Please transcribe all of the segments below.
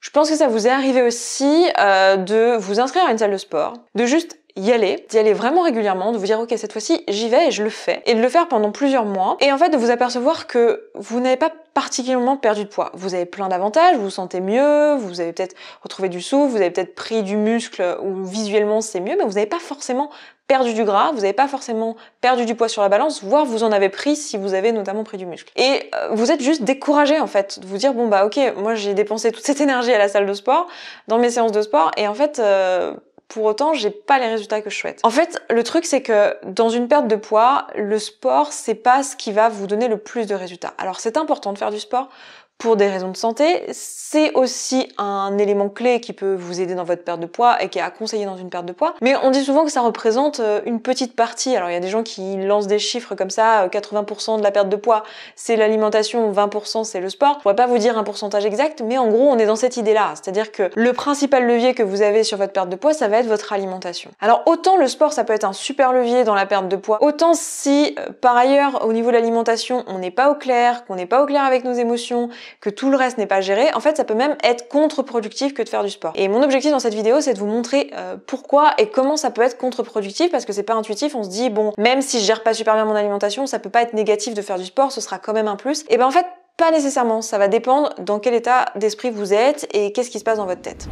Je pense que ça vous est arrivé aussi de vous inscrire à une salle de sport, de juste y aller, d'y aller vraiment régulièrement, de vous dire ok cette fois-ci j'y vais et je le fais, et de le faire pendant plusieurs mois, et en fait de vous apercevoir que vous n'avez pas particulièrement perdu de poids. Vous avez plein d'avantages, vous vous sentez mieux, vous avez peut-être retrouvé du souffle, vous avez peut-être pris du muscle ou visuellement c'est mieux, mais vous n'avez pas forcément perdu du gras, vous n'avez pas forcément perdu du poids sur la balance, voire vous en avez pris si vous avez notamment pris du muscle. Et vous êtes juste découragé en fait, de vous dire bon bah ok, moi j'ai dépensé toute cette énergie à la salle de sport, dans mes séances de sport, et en fait pour autant, j'ai pas les résultats que je souhaite. En fait, le truc c'est que dans une perte de poids, le sport c'est pas ce qui va vous donner le plus de résultats. Alors c'est important de faire du sport pour des raisons de santé, c'est aussi un élément clé qui peut vous aider dans votre perte de poids et qui est à conseiller dans une perte de poids. Mais on dit souvent que ça représente une petite partie. Alors il y a des gens qui lancent des chiffres comme ça, 80% de la perte de poids c'est l'alimentation, 20% c'est le sport. Je pourrais pas vous dire un pourcentage exact, mais en gros on est dans cette idée-là. C'est-à-dire que le principal levier que vous avez sur votre perte de poids, ça va être votre alimentation. Alors autant le sport ça peut être un super levier dans la perte de poids, autant si par ailleurs au niveau de l'alimentation on n'est pas au clair, qu'on n'est pas au clair avec nos émotions, que tout le reste n'est pas géré, en fait ça peut même être contre-productif que de faire du sport. Et mon objectif dans cette vidéo c'est de vous montrer pourquoi et comment ça peut être contre-productif, parce que c'est pas intuitif, on se dit bon, même si je gère pas super bien mon alimentation, ça peut pas être négatif de faire du sport, ce sera quand même un plus. Et ben en fait pas nécessairement, ça va dépendre dans quel état d'esprit vous êtes et qu'est-ce qui se passe dans votre tête.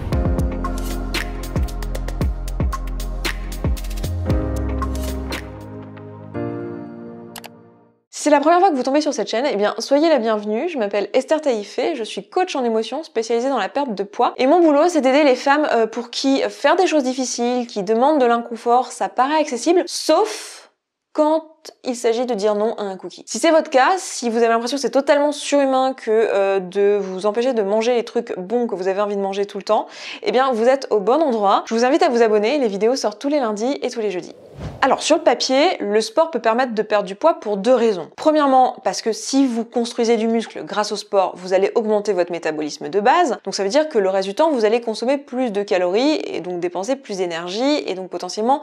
Si c'est la première fois que vous tombez sur cette chaîne, eh bien soyez la bienvenue, je m'appelle Esther Taïfé, je suis coach en émotion spécialisée dans la perte de poids, et mon boulot c'est d'aider les femmes pour qui faire des choses difficiles, qui demandent de l'inconfort, ça paraît accessible, sauf quand il s'agit de dire non à un cookie. Si c'est votre cas, si vous avez l'impression que c'est totalement surhumain que de vous empêcher de manger les trucs bons que vous avez envie de manger tout le temps, eh bien vous êtes au bon endroit. Je vous invite à vous abonner, les vidéos sortent tous les lundis et tous les jeudis. Alors sur le papier, le sport peut permettre de perdre du poids pour deux raisons. Premièrement, parce que si vous construisez du muscle grâce au sport, vous allez augmenter votre métabolisme de base. Donc ça veut dire que le reste du temps, vous allez consommer plus de calories et donc dépenser plus d'énergie et donc potentiellement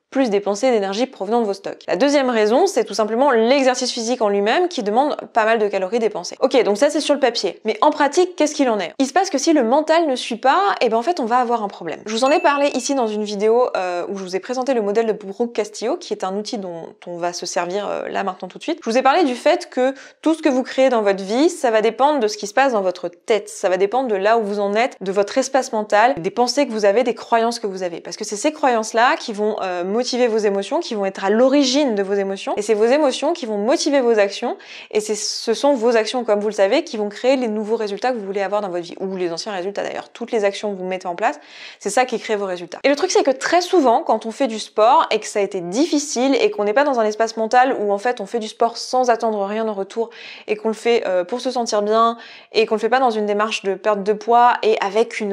plus dépenser d'énergie provenant de vos stocks. La deuxième raison, c'est tout simplement l'exercice physique en lui-même qui demande pas mal de calories dépensées. Ok, donc ça c'est sur le papier. Mais en pratique, qu'est-ce qu'il en est? Il se passe que si le mental ne suit pas, et ben en fait on va avoir un problème. Je vous en ai parlé ici dans une vidéo où je vous ai présenté le modèle de Brooke Castillo, qui est un outil dont on va se servir là maintenant tout de suite. Je vous ai parlé du fait que tout ce que vous créez dans votre vie, ça va dépendre de ce qui se passe dans votre tête. Ça va dépendre de là où vous en êtes, de votre espace mental, des pensées que vous avez, des croyances que vous avez. Parce que c'est ces croyances-là qui vont motiver vos émotions, qui vont être à l'origine de vos émotions, et c'est vos émotions qui vont motiver vos actions, et ce sont vos actions, comme vous le savez, qui vont créer les nouveaux résultats que vous voulez avoir dans votre vie, ou les anciens résultats d'ailleurs. Toutes les actions que vous mettez en place, c'est ça qui crée vos résultats. Et le truc c'est que très souvent, quand on fait du sport, et que ça a été difficile, et qu'on n'est pas dans un espace mental où en fait on fait du sport sans attendre rien en retour, et qu'on le fait pour se sentir bien, et qu'on le fait pas dans une démarche de perte de poids, et avec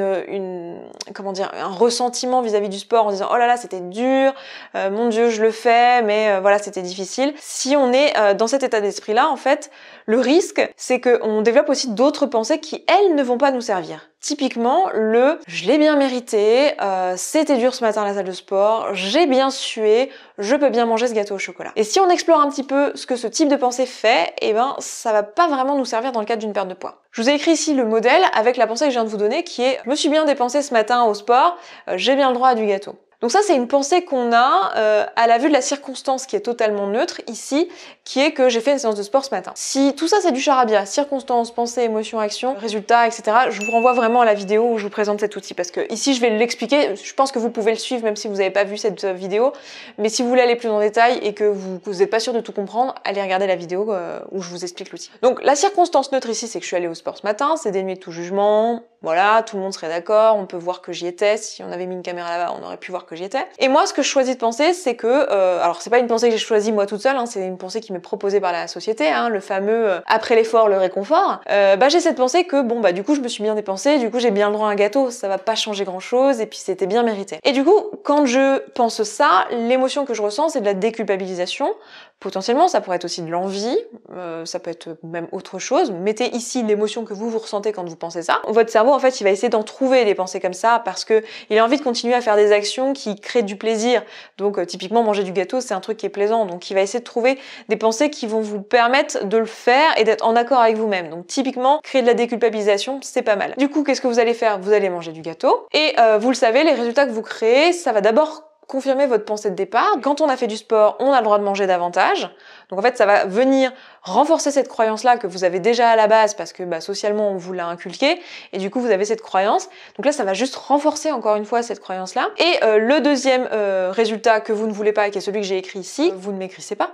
comment dire, un ressentiment vis-à-vis du sport, en disant oh là là c'était dur, mon Dieu, je le fais, mais voilà, c'était difficile. Si on est dans cet état d'esprit-là, en fait, le risque, c'est qu'on développe aussi d'autres pensées qui, elles, ne vont pas nous servir. Typiquement, je l'ai bien mérité, c'était dur ce matin à la salle de sport, j'ai bien sué, je peux bien manger ce gâteau au chocolat. Et si on explore un petit peu ce que ce type de pensée fait, eh ben, ça va pas vraiment nous servir dans le cadre d'une perte de poids. Je vous ai écrit ici le modèle avec la pensée que je viens de vous donner qui est « Je me suis bien dépensé ce matin au sport, j'ai bien le droit à du gâteau ». Donc ça, c'est une pensée qu'on a à la vue de la circonstance qui est totalement neutre ici, qui est que j'ai fait une séance de sport ce matin. Si tout ça c'est du charabia, circonstance, pensée, émotion, action, résultat, etc., je vous renvoie vraiment à la vidéo où je vous présente cet outil, parce que ici je vais l'expliquer, je pense que vous pouvez le suivre même si vous n'avez pas vu cette vidéo, mais si vous voulez aller plus en détail et que vous n'êtes pas sûr de tout comprendre, allez regarder la vidéo où je vous explique l'outil. Donc la circonstance neutre ici, c'est que je suis allée au sport ce matin, c'est dénué de tout jugement, voilà, tout le monde serait d'accord, on peut voir que j'y étais, si on avait mis une caméra là-bas, on aurait pu voir que j'y étais. Et moi, ce que je choisis de penser, c'est que, alors c'est pas une pensée que j'ai choisie moi toute seule, hein, c'est une pensée qui m'est proposée par la société, hein, le fameux après l'effort, le réconfort. J'ai cette pensée que, bon, du coup, je me suis bien dépensée, du coup, j'ai bien le droit à un gâteau, ça va pas changer grand-chose, et puis c'était bien mérité. Et du coup, quand je pense ça, l'émotion que je ressens, c'est de la déculpabilisation, Potentiellement, ça pourrait être aussi de l'envie, ça peut être même autre chose. Mettez ici l'émotion que vous ressentez quand vous pensez ça. Votre cerveau, en fait, il va essayer d'en trouver des pensées comme ça parce que il a envie de continuer à faire des actions qui créent du plaisir. Donc, typiquement, manger du gâteau, c'est un truc qui est plaisant. Donc, il va essayer de trouver des pensées qui vont vous permettre de le faire et d'être en accord avec vous-même. Donc, typiquement, créer de la déculpabilisation, c'est pas mal. Du coup, qu'est-ce que vous allez faire? Vous allez manger du gâteau et vous le savez, les résultats que vous créez, ça va d'abord confirmer votre pensée de départ. Quand on a fait du sport, on a le droit de manger davantage. Donc en fait, ça va venir renforcer cette croyance-là que vous avez déjà à la base parce que socialement, on vous l'a inculqué et du coup, vous avez cette croyance. Donc là, ça va juste renforcer encore une fois cette croyance-là. Et le deuxième résultat que vous ne voulez pas et qui est celui que j'ai écrit ici, vous ne m'écrissez pas.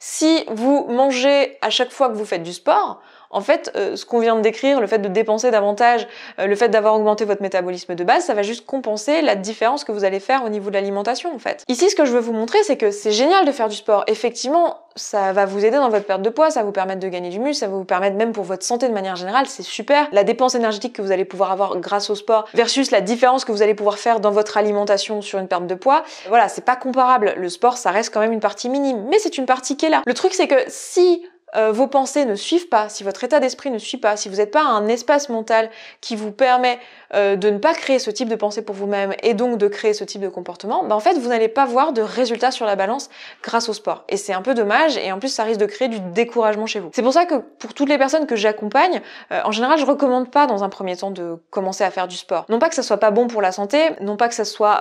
Si vous mangez à chaque fois que vous faites du sport, en fait, ce qu'on vient de décrire, le fait de dépenser davantage, le fait d'avoir augmenté votre métabolisme de base, ça va juste compenser la différence que vous allez faire au niveau de l'alimentation, en fait. Ici, ce que je veux vous montrer, c'est que c'est génial de faire du sport. Effectivement, ça va vous aider dans votre perte de poids, ça va vous permettre de gagner du muscle, ça va vous permettre même pour votre santé de manière générale, c'est super. La dépense énergétique que vous allez pouvoir avoir grâce au sport versus la différence que vous allez pouvoir faire dans votre alimentation sur une perte de poids, voilà, c'est pas comparable. Le sport, ça reste quand même une partie minime, mais c'est une partie qui est là. Le truc, c'est que si vos pensées ne suivent pas, si votre état d'esprit ne suit pas, si vous n'êtes pas à un espace mental qui vous permet de ne pas créer ce type de pensée pour vous-même et donc de créer ce type de comportement, en fait vous n'allez pas voir de résultats sur la balance grâce au sport. Et c'est un peu dommage et en plus ça risque de créer du découragement chez vous. C'est pour ça que pour toutes les personnes que j'accompagne, en général je recommande pas dans un premier temps de commencer à faire du sport. Non pas que ça soit pas bon pour la santé, non pas que ça soit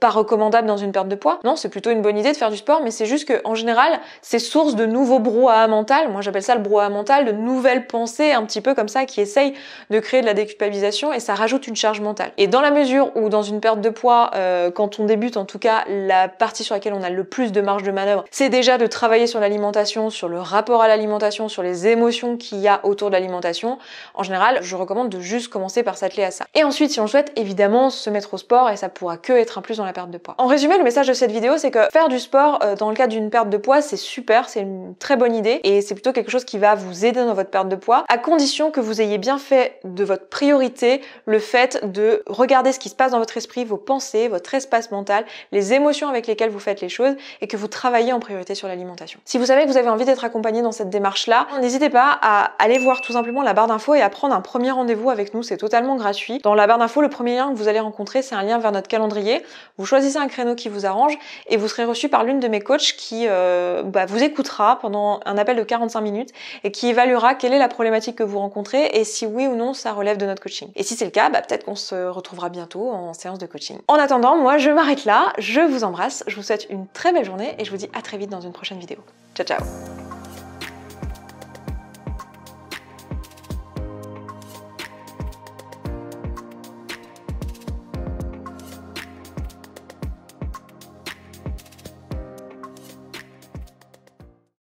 pas recommandable dans une perte de poids, non c'est plutôt une bonne idée de faire du sport, mais c'est juste que en général c'est source de nouveaux brouhaha mental. Moi j'appelle ça le brouhaha mental, de nouvelles pensées un petit peu comme ça qui essayent de créer de la déculpabilisation et ça rajoute une charge mentale. Et dans la mesure où dans une perte de poids, quand on débute en tout cas, la partie sur laquelle on a le plus de marge de manœuvre, c'est déjà de travailler sur l'alimentation, sur le rapport à l'alimentation, sur les émotions qu'il y a autour de l'alimentation. En général, je recommande de juste commencer par s'atteler à ça. Et ensuite, si on souhaite, évidemment, se mettre au sport et ça pourra que être un plus dans la perte de poids. En résumé, le message de cette vidéo, c'est que faire du sport dans le cadre d'une perte de poids, c'est super, c'est une très bonne idée et c'est plutôt quelque chose qui va vous aider dans votre perte de poids, à condition que vous ayez bien fait de votre priorité le fait de regarder ce qui se passe dans votre esprit, vos pensées, votre espace mental, les émotions avec lesquelles vous faites les choses et que vous travaillez en priorité sur l'alimentation. Si vous savez que vous avez envie d'être accompagné dans cette démarche-là, n'hésitez pas à aller voir tout simplement la barre d'infos et à prendre un premier rendez-vous avec nous, c'est totalement gratuit. Dans la barre d'infos, le premier lien que vous allez rencontrer, c'est un lien vers notre calendrier. Vous choisissez un créneau qui vous arrange et vous serez reçu par l'une de mes coachs qui vous écoutera pendant un appel de 45 minutes et qui évaluera quelle est la problématique que vous rencontrez et si oui ou non ça relève de notre coaching. Et si c'est le cas, peut-être qu'on se retrouvera bientôt en séance de coaching. En attendant, moi je m'arrête là, je vous embrasse, je vous souhaite une très belle journée et je vous dis à très vite dans une prochaine vidéo. Ciao ciao!